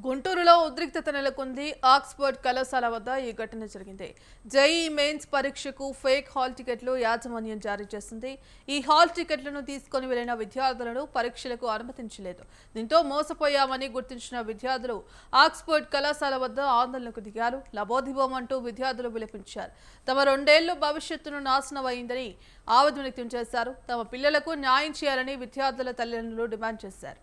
గుంటూరులో ఉద్రిక్తత నెలకొంది. ఆక్స్ఫర్డ్ కళాశాల వద్ద ఈ ఘటన జరిగింది. జేఈఈ మెయిన్స్ పరీక్షకు ఫేక్ హాల్ టికెట్లు యాజమాన్యం జారీ చేసింది. ఈ హాల్ టికెట్లను తీసుకుని వెళ్లిన విద్యార్థులను పరీక్షలకు అనుమతించలేదు. దీంతో మోసపోయామని గుర్తించిన విద్యార్థులు ఆక్స్ఫర్డ్ కళాశాల వద్ద ఆందోళనకు దిగారు. లబోదిబోం అంటూ విద్యార్థులు విలపించారు. తమ 2 ఏళ్ల భవిష్యత్తును నాశనం అయిందని ఆవేదన వ్యక్తం చేశారు. తమ పిల్లలకు న్యాయం చేయాలని విద్యార్థుల తల్లిదండ్రులు డిమాండ్ చేశారు.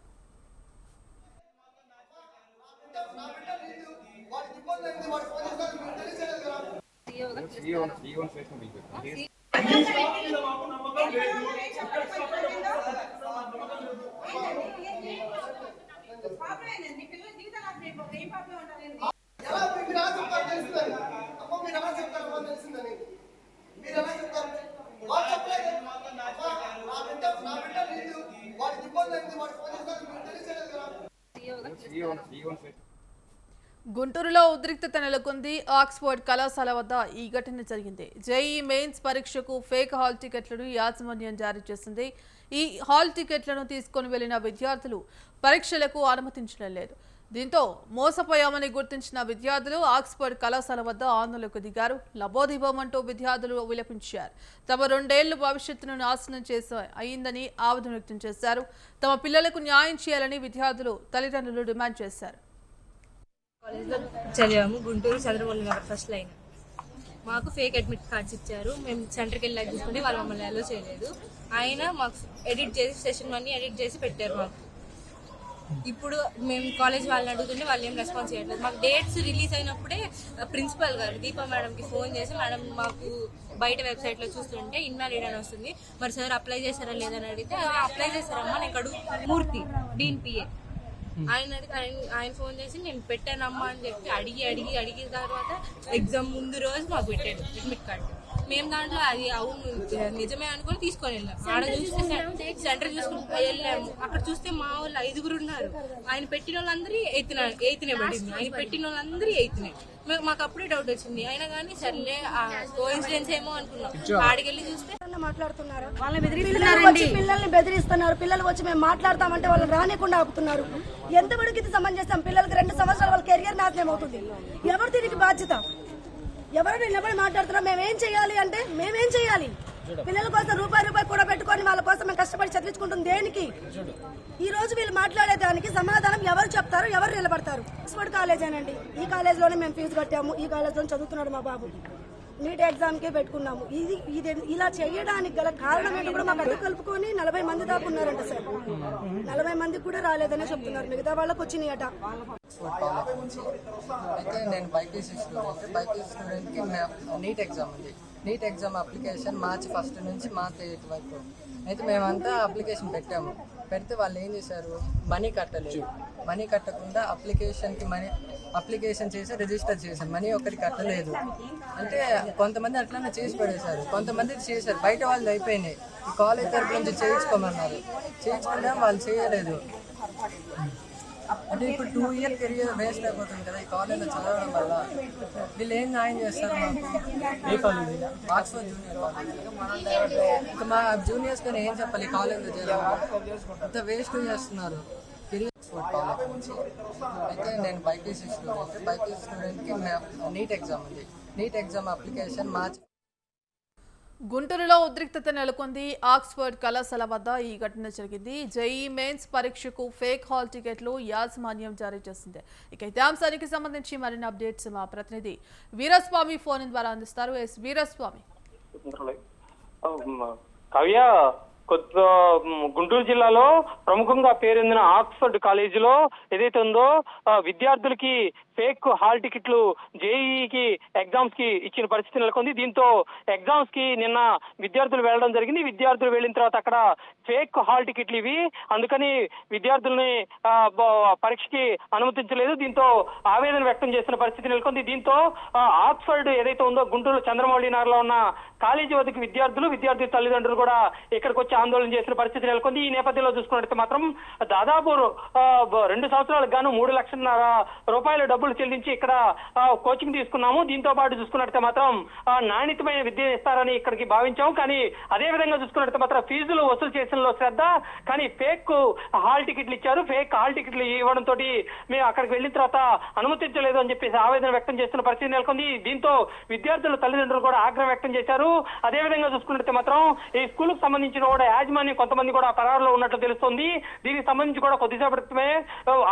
గుంటూరులో ఉద్రిక్తత నెలకొంది. ఆక్స్ఫర్డ్ కళాశాల వద్ద ఈ ఘటన జరిగింది. జేఈఈ మెయిన్స్ పరీక్షకు ఫేక్ హాల్ టికెట్లను యాజమాన్యం జారీ చేసింది. ఈ హాల్ టికెట్లను తీసుకుని వెళ్లిన విద్యార్థులు పరీక్షలకు అనుమతించడం లేదు. దీంతో మోసపోయామని గుర్తించిన విద్యార్థులు ఆక్స్ఫర్డ్ కళాశాల వద్ద ఆందోళనకు దిగారు. లబోదిబోం అంటూ విద్యార్థులు విలపించారు. తమ 2 ఏళ్ల భవిష్యత్తును నాశనం అయిందని ఆవేదన వ్యక్తం చేశారు. తమ పిల్లలకు న్యాయం చేయాలని విద్యార్థులు తల్లిదండ్రులు డిమాండ్ చేశారు. కాలేజ్లో చదివాము. Guntur Chandramouli Nagar first line. మాకు ఫేక్ అడ్మిట్ కార్డ్స్ ఇచ్చారు. మేము సెంటర్కి వెళ్ళి చూసుకుంటే వాళ్ళు మమ్మల్ని అలో చేయలేదు. ఆయన మాకు ఎడిట్ చేసి సెషన్ అన్ని ఎడిట్ చేసి పెట్టారు. మాకు ఇప్పుడు మేము కాలేజ్ వాళ్ళని అడుగుతుంటే వాళ్ళు ఏం రెస్పాన్స్ చేయట్లేదు. మాకు డేట్స్ రిలీజ్ అయినప్పుడే ప్రిన్సిపల్ గారు దీపా మేడంకి ఫోన్ చేసి, మేడం మాకు బయట వెబ్సైట్లో చూస్తుంటే ఇన్వాలిడ్ అని వస్తుంది, మరి సార్ అప్లై చేశారా లేదని అడిగితే అప్లై చేశారమ్మా నేను అడుగు మూర్తి డీన్ పిఏ ఆయన ఫోన్ చేసి నేను పెట్టానమ్మా అని చెప్పి అడిగిన తర్వాత ఎగ్జామ్ ముందు రోజు మాకు పెట్టాడు అడ్మిట్ కార్డు. మేము దాంట్లో అది అవును నిజమే అనుకుని తీసుకొని వెళ్ళాం. ఆడ చూస్తే సెంటర్ చూసుకుని వెళ్ళాము. అక్కడ చూస్తే మా వాళ్ళు 5గురు ఉన్నారు. ఆయన పెట్టిన వాళ్ళందరూ ఎయిత్నే పడింది. ఆయన పెట్టిన వాళ్ళందరూ ఎయిత్నే. మాకు అప్పుడే డౌట్ వచ్చింది. అయినా కానీ సర్లే కోఇన్సిడెన్స్ ఏమో అనుకున్నాం. ఆడికెళ్ళి చూస్తే మాట్లాడుతున్నారు, పిల్లల్ని బెదిరిస్తున్నారు. పిల్లలు వచ్చి మేము మాట్లాడతామంటే వాళ్ళని రానికుండా ఆపుతున్నారు. ఎంతవరకు ఇది సమంజసం? పిల్లలకి 2 సంవత్సరాలు వాళ్ళ కెరియర్ నాశనం అవుతుంది. ఎవరు దీనికి బాధ్యత? ఎవరు నిలబడి మాట్లాడుతున్నారు? మేమేం చేయాలి అంటే మేమేం చేయాలి? పిల్లల కోసం రూపాయి కూడా పెట్టుకొని వాళ్ళ కోసం మేము కష్టపడి చదివించుకుంటుంది దేనికి? ఈ రోజు వీళ్ళు మాట్లాడేదానికి సమాధానం ఎవరు చెప్తారు? ఎవరు నిలబడతారు? ఆక్స్ఫర్డ్ కాలేజేనండి. ఈ కాలేజ్ లోనే మేము ఫీజు కట్టాము. ఈ కాలేజ్ లో చదువుతున్నాడు మా బాబు. నీట్ ఎగ్జామ్ కే పెట్టుకున్నాము. ఇది ఇలా చేయడానికి గల కారణం ఏంటో కూడా మాకు అడ్డు కలుపుకొని 40 మంది దాకా ఉన్నారంట సార్. 40 మందికి కూడా రాలేదనే చెప్తున్నారు. మిగతా వాళ్ళకి వచ్చినాయట. అయితే నేను బైపీసీ స్టూడెంట్కి నీట్ ఎగ్జామ్ ఉంది. నీట్ ఎగ్జామ్ అప్లికేషన్ మార్చి 1 నుంచి మార్చి 8 వరకు. అయితే మేమంతా అప్లికేషన్ పెట్టాము. పెడితే వాళ్ళు ఏం చేశారు, మనీ కట్టలేదు. మనీ కట్టకుండా అప్లికేషన్ చేసి రిజిస్టర్ చేశారు. మనీ ఒకటి కట్టలేదు. అంటే కొంతమంది అట్లానే చేసి పడేశారు, కొంతమంది చేశారు. బయట వాళ్ళు అయిపోయినాయి. ఈ కాలేజ్ తరపు నుంచి చేయించుకోమన్నారు. చేయించుకుంటే వాళ్ళు చేయలేదు. అంటే ఇప్పుడు 2 ఇయర్ కెరియర్ వేస్ట్ అయిపోతుంది కదా ఈ కాలేజ్లో చదవడం వల్ల. వీళ్ళు ఏం న్యాయం చేస్తారు మాకు? Oxford junior college. మా జూనియర్స్ కానీ ఏం చెప్పాలి? ఈ కాలేజ్లో చేయాలి అంత వేస్ట్ చేస్తున్నారు. అయితే నేను బైపీసీ స్టూడెంట్కి నీట్ ఎగ్జామ్ ఉంది. నీట్ ఎగ్జామ్ అప్లికేషన్ మార్చి. గుంటూరులో ఉద్రిక్తత నెలకొంది. ఆక్స్ఫర్డ్ కళాశాల వద్ద ఈ ఘటన జరిగింది. జేఈఈ మెయిన్స్ పరీక్షకు ఫేక్ హాల్ టికెట్లు యాజమాన్యం జారీ చేసింది. ఇక ఇదే అంశానికి సంబంధించి మరిన్ని అప్డేట్స్ మా ప్రతినిధి వీరస్వామి ఫోన్ ద్వారా అందిస్తారు. వీరస్వామి. కవ్య, గుంటూరు జిల్లాలో ప్రముఖంగా పేరొందిన ఆక్స్ఫర్డ్ కాలేజీలో ఏదైతే ఉందో విద్యార్థులకి ఫేక్ హాల్ టికెట్లు జేఈఈకి ఎగ్జామ్స్ కి ఇచ్చిన పరిస్థితి నెలకొంది. దీంతో ఎగ్జామ్స్ కి నిన్న విద్యార్థులు వెళ్ళడం జరిగింది. విద్యార్థులు వెళ్ళిన తర్వాత అక్కడ ఫేక్ హాల్ టికెట్లు ఇవి, అందుకని విద్యార్థుల్ని పరీక్షకి అనుమతించలేదు. దీంతో ఆవేదన వ్యక్తం చేసిన పరిస్థితి నెలకొంది. దీంతో ఆక్స్ఫర్డ్ ఏదైతే ఉందో గుంటూరు చంద్రమౌళి నగర్లో ఉన్న కాలేజీ వద్దకు విద్యార్థి తల్లిదండ్రులు కూడా ఇక్కడికి వచ్చి ఆందోళన చేసిన పరిస్థితి నెలకొంది. ఈ నేపథ్యంలో చూసుకున్నట్లయితే మాత్రం దాదాపు 2 సంవత్సరాలకు గాను 3 లక్షల రూపాయల డబ్బులు చెల్లించి ఇక్కడ కోచింగ్ తీసుకున్నాము. దీంతో పాటు చూసుకున్నట్లయితే మాత్రం నాణ్యతమైన విద్య ఇస్తారని ఇక్కడికి భావించాం. కానీ అదే విధంగా చూసుకున్నట్లయితే మాత్రం ఫీజులు వసూలు చేసడంలో శ్రద్ధ, కానీ ఫేక్ హాల్ టికెట్లు ఇచ్చారు. ఫేక్ హాల్ టికెట్లు ఇవ్వడంతో మేము అక్కడికి వెళ్ళిన తర్వాత అనుమతించలేదు అని చెప్పేసి ఆవేదన వ్యక్తం చేస్తున్న పరిస్థితి నెలకొంది. దీంతో విద్యార్థుల తల్లిదండ్రులు కూడా ఆగ్రహం వ్యక్తం చేశారు. అదే విధంగా చూసుకున్నట్లయితే మాత్రం ఈ స్కూల్ కు సంబంధించిన కూడా యాజమాన్యం కొంతమంది కూడా పరారులో ఉన్నట్లు తెలుస్తోంది. దీనికి సంబంధించి కూడా కొద్దిసేపటి క్రితమే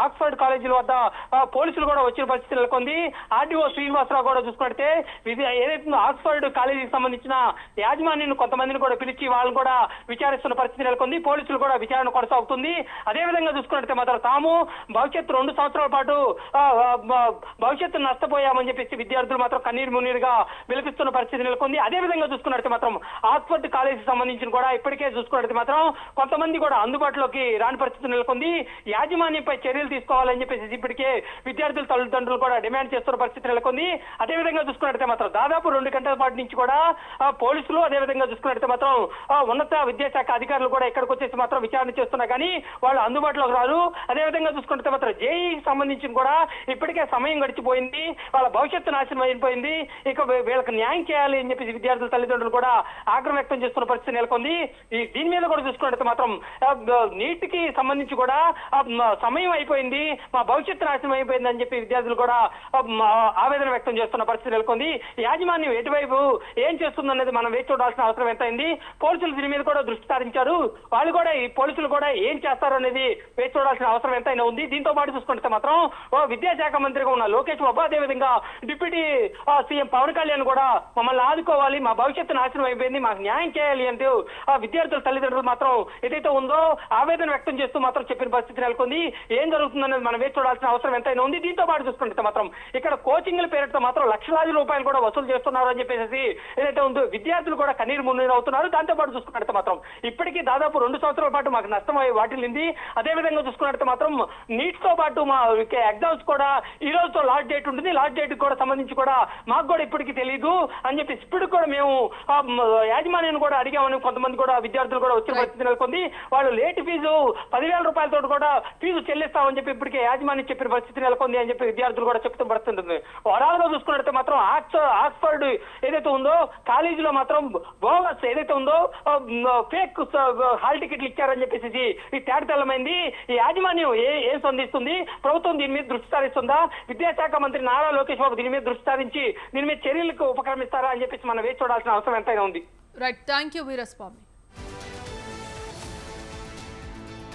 ఆక్స్ఫర్డ్ కాలేజీల వద్ద పోలీసులు కూడా వచ్చిన పరిస్థితి నెలకొంది. ఆర్డీఓ శ్రీనివాసరావు కూడా చూసుకుంటే ఏదైతే ఆక్స్ఫర్డ్ కాలేజీకి సంబంధించిన యాజమాన్యం కొంతమందిని కూడా పిలిచి వాళ్ళు కూడా విచారిస్తున్న పరిస్థితి నెలకొంది. పోలీసులు కూడా విచారణ కొనసాగుతుంది. అదే విధంగా చూసుకున్నట్లయితే మాత్రం తాము భవిష్యత్తు 2 సంవత్సరాల పాటు భవిష్యత్తు నష్టపోయామని చెప్పేసి విద్యార్థులు మాత్రం కన్నీరు మున్నీరుగా విలపిస్తున్న పరిస్థితి నెలకొంది. అదే విధంగా చూసుకున్నట్లయితే మాత్రం ఆక్స్ఫర్డ్ కాలేజీకి సంబంధించిన కూడా ఇప్పటికే చూసుకున్నట్లయితే మాత్రం కొంతమంది కూడా అందుబాటులోకి రాని పరిస్థితి నెలకొంది. యాజమాన్యంపై చర్యలు తీసుకోవాలని చెప్పేసి ఇప్పటికే విద్యార్థుల తల్లిదండ్రులు కూడా డిమాండ్ చేస్తున్న పరిస్థితి నెలకొంది. అదే విధంగా చూసుకున్నట్లయితే మాత్రం దాదాపు 2 గంటల పాటు నుంచి కూడా పోలీసులు అదే విధంగా చూసుకున్నట్లయితే మాత్రం ఉన్నత విద్యాశాఖ అధికారులు కూడా ఇక్కడికి వచ్చేసి మాత్రం విచారణ చేస్తున్నా కానీ వాళ్ళు అందుబాటులోకి రారు. అదే విధంగా చూసుకుంటే మాత్రం జేఈకి సంబంధించి కూడా ఇప్పటికే సమయం గడిచిపోయింది. వాళ్ళ భవిష్యత్తు నాశనం అయిపోయింది. ఇక వీళ్ళకి న్యాయం చేయాలి అని చెప్పేసి విద్యార్థుల తల్లిదండ్రులు కూడా ఆగ్రహం వ్యక్తం చేస్తున్న పరిస్థితి నెలకొంది. దీని మీద కూడా చూసుకున్నట్లయితే మాత్రం నీటికి సంబంధించి కూడా సమయం అయిపోయింది, మా భవిష్యత్తు నాశనం అయిపోయింది అని చెప్పి విద్యార్థులు కూడా ఆవేదన వ్యక్తం చేస్తున్న పరిస్థితి నెలకొంది. యాజమాన్యం ఎటువైపు ఏం చేస్తుందనేది మనం వేచి చూడాల్సిన అవసరం ఎంతైంది. పోలీసులు దీని మీద కూడా దృష్టి సారించారు. వాళ్ళు కూడా ఈ పోలీసులు కూడా ఏం చేస్తారు అనేది వేచి చూడాల్సిన అవసరం ఎంతైనా ఉంది. దీంతో పాటు చూసుకుంటే మాత్రం విద్యాశాఖ మంత్రిగా ఉన్న లోకేష్ బాబు అదే విధంగా డిప్యూటీ సీఎం పవన్ కళ్యాణ్ కూడా మమ్మల్ని ఆదుకోవాలి, మా భవిష్యత్తు నాశనం అయిపోయింది, మాకు న్యాయం చేయాలి అంటూ విద్యార్థుల తల్లిదండ్రులు మాత్రం ఏదైతే ఉందో ఆవేదన వ్యక్తం చేస్తూ మాత్రం చెప్పిన పరిస్థితి నెలకొంది. ఏం జరుగుతుందనేది మనం వేచి చూడాల్సిన అవసరం ఎంతైనా ఉంది. దీంతో పాటు చూసుకుంటే మాత్రం ఇక్కడ కోచింగ్ల పేరుతో మాత్రం లక్షలాది రూపాయలు కూడా వసూలు చేస్తున్నారు అని చెప్పేసి ఏదైతే ఉందో విద్యార్థులు కూడా కన్నీరు మున్నీరు అవుతున్నారు. దాంతో పాటు చూసుకున్నట్టు మాత్రం ఇప్పటికీ దాదాపు 2 సంవత్సరాల పాటు మాకు నష్టం వాటిల్లింది. అదే విధంగా చూసుకున్నట్టు మాత్రం నీట్స్ తో పాటు మా ఎగ్జామ్స్ కూడా ఈ రోజుతో లాస్ట్ డేట్ ఉంటుంది. లాస్ట్ డేట్ కూడా సంబంధించి కూడా మాకు కూడా ఇప్పటికీ తెలియదు అని చెప్పి ఇప్పుడు కూడా మేము యాజమాన్యాన్ని కూడా అడిగామని కొంతమంది కూడా విద్యార్థులు కూడా వచ్చిన పరిస్థితి నెలకొంది. వాళ్ళు లేట్ ఫీజు 10,000 రూపాయలతో కూడా ఫీజు చెల్లిస్తామని చెప్పి ఇప్పటికే యాజమాన్యం చెప్పిన పరిస్థితి నెలకొంది అని చెప్పి విద్యార్థులు కూడా చెప్తూ పడుతుంటుంది. ఓవరాల్ గా చూసుకున్నట్టు మాత్రం ఆక్స్ఫర్డ్ ఏదైతే ఉందో కాలేజీలో మాత్రం బోగస్ ఏదైతే ఉందో ఫేక్ హాల్ టికెట్లు ఇచ్చారని చెప్పేసి ఈ తేటతెల్లమైంది. ఈ యాజమాన్యం ఏం స్పందిస్తుంది? ప్రభుత్వం దీని మీద దృష్టి సారిస్తుందా? విద్యాశాఖ మంత్రి నారా లోకేష్ బాబు దీని మీద దృష్టి సారించి దీని మీద చర్యలకు ఉపక్రమిస్తారా అని చెప్పేసి మనం వేచి చూడాల్సిన అవసరం ఎంతైనా ఉంది. Right, thank you Veeraswamy.